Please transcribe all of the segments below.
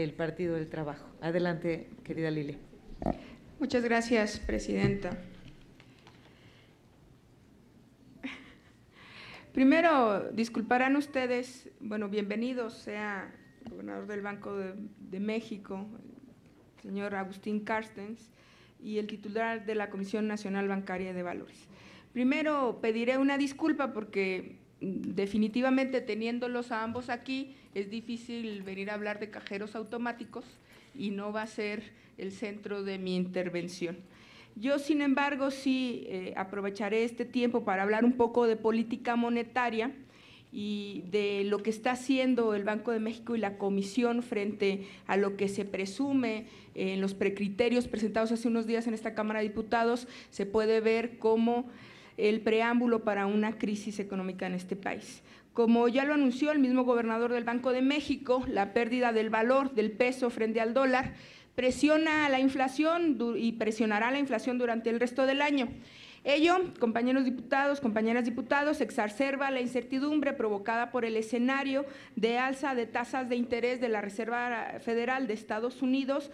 el Partido del Trabajo. Adelante, querida Lili. Muchas gracias, presidenta. Primero, disculparán ustedes, bueno, bienvenidos sea el gobernador del Banco de México, el señor Agustín Carstens, y el titular de la Comisión Nacional Bancaria de Valores. Primero, pediré una disculpa porque definitivamente teniéndolos a ambos aquí es difícil venir a hablar de cajeros automáticos y no va a ser el centro de mi intervención. Yo, sin embargo, sí aprovecharé este tiempo para hablar un poco de política monetaria y de lo que está haciendo el Banco de México y la Comisión frente a lo que se presume en los precriterios presentados hace unos días en esta Cámara de Diputados. Se puede ver como el preámbulo para una crisis económica en este país. Como ya lo anunció el mismo gobernador del Banco de México, la pérdida del valor del peso frente al dólar presiona la inflación y presionará la inflación durante el resto del año. Ello, compañeros diputados, compañeras diputados, exacerba la incertidumbre provocada por el escenario de alza de tasas de interés de la Reserva Federal de Estados Unidos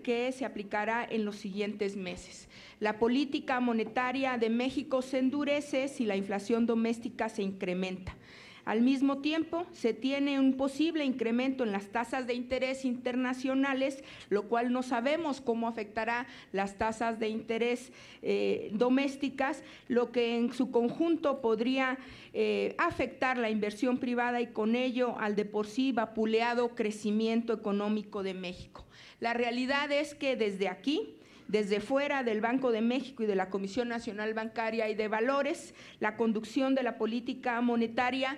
que se aplicará en los siguientes meses. La política monetaria de México se endurece si la inflación doméstica se incrementa. Al mismo tiempo, se tiene un posible incremento en las tasas de interés internacionales, lo cual no sabemos cómo afectará las tasas de interés domésticas, lo que en su conjunto podría afectar la inversión privada y con ello al de por sí vapuleado crecimiento económico de México. La realidad es que desde aquí, desde fuera del Banco de México y de la Comisión Nacional Bancaria y de Valores, la conducción de la política monetaria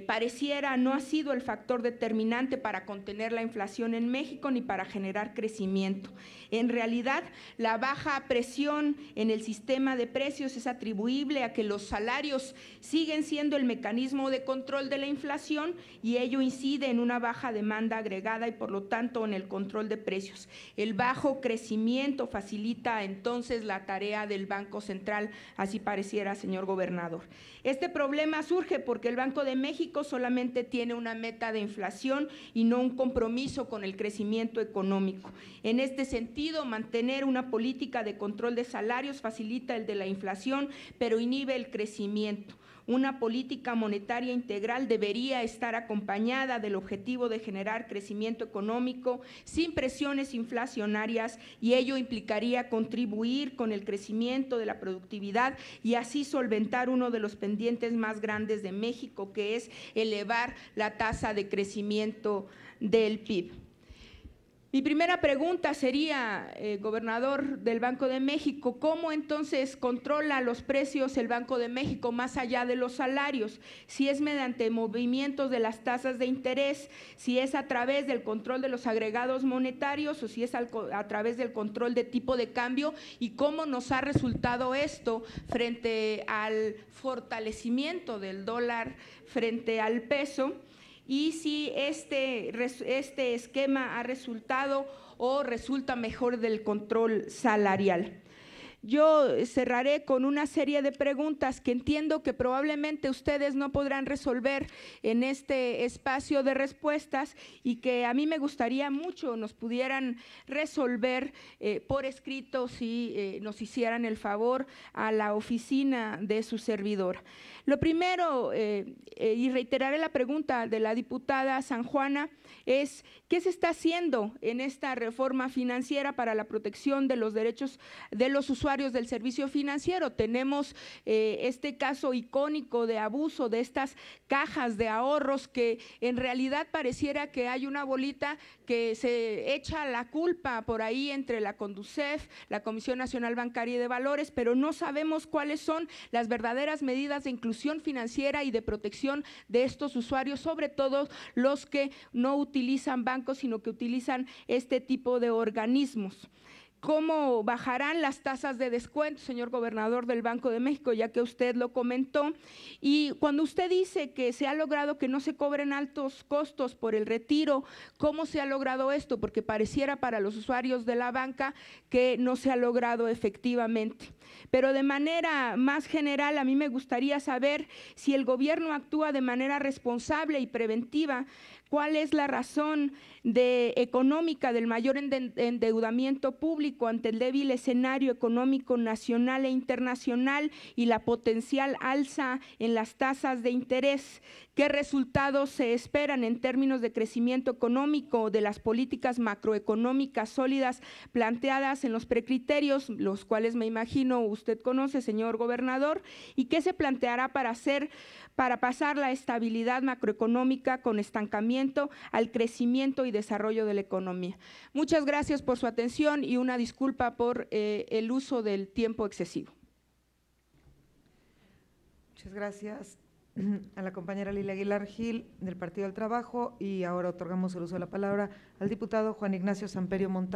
pareciera no ha sido el factor determinante para contener la inflación en México ni para generar crecimiento. En realidad, la baja presión en el sistema de precios es atribuible a que los salarios siguen siendo el mecanismo de control de la inflación y ello incide en una baja demanda agregada y por lo tanto en el control de precios. El bajo crecimiento facilita entonces la tarea del Banco Central, así pareciera, señor gobernador. Este problema surge porque el Banco de México solamente tiene una meta de inflación y no un compromiso con el crecimiento económico. En este sentido, mantener una política de control de salarios facilita el de la inflación, pero inhibe el crecimiento. Una política monetaria integral debería estar acompañada del objetivo de generar crecimiento económico sin presiones inflacionarias y ello implicaría contribuir con el crecimiento de la productividad y así solventar uno de los pendientes más grandes de México, que es elevar la tasa de crecimiento del PIB. Mi primera pregunta sería, gobernador del Banco de México, ¿cómo entonces controla los precios el Banco de México más allá de los salarios? Si es mediante movimientos de las tasas de interés, si es a través del control de los agregados monetarios o si es a través del control de tipo de cambio y cómo nos ha resultado esto frente al fortalecimiento del dólar frente al peso. Y si este esquema ha resultado o resulta mejor del control salarial. Yo cerraré con una serie de preguntas que entiendo que probablemente ustedes no podrán resolver en este espacio de respuestas y que a mí me gustaría mucho nos pudieran resolver por escrito si nos hicieran el favor a la oficina de su servidor. Lo primero, y reiteraré la pregunta de la diputada Sanjuana, es ¿qué se está haciendo en esta reforma financiera para la protección de los derechos de los usuarios del servicio financiero? Tenemos este caso icónico de abuso de estas cajas de ahorros que en realidad pareciera que hay una bolita que se echa la culpa por ahí entre la CONDUCEF, la Comisión Nacional Bancaria y de Valores, pero no sabemos cuáles son las verdaderas medidas de inclusión financiera y de protección de estos usuarios, sobre todo los que no utilizan bancos, sino que utilizan este tipo de organismos. ¿Cómo bajarán las tasas de descuento, señor gobernador del Banco de México, ya que usted lo comentó? Y cuando usted dice que se ha logrado que no se cobren altos costos por el retiro, ¿cómo se ha logrado esto? Porque pareciera para los usuarios de la banca que no se ha logrado efectivamente. Pero de manera más general, a mí me gustaría saber si el gobierno actúa de manera responsable y preventiva. ¿Cuál es la razón económica del mayor endeudamiento público ante el débil escenario económico nacional e internacional y la potencial alza en las tasas de interés? ¿Qué resultados se esperan en términos de crecimiento económico de las políticas macroeconómicas sólidas planteadas en los precriterios, los cuales me imagino usted conoce, señor gobernador? ¿Y qué se planteará para pasar la estabilidad macroeconómica con estancamiento al crecimiento y desarrollo de la economía? Muchas gracias por su atención y una disculpa por el uso del tiempo excesivo. Muchas gracias a la compañera Lilia Aguilar Gil del Partido del Trabajo, y ahora otorgamos el uso de la palabra al diputado Juan Ignacio Samperio Montalvo.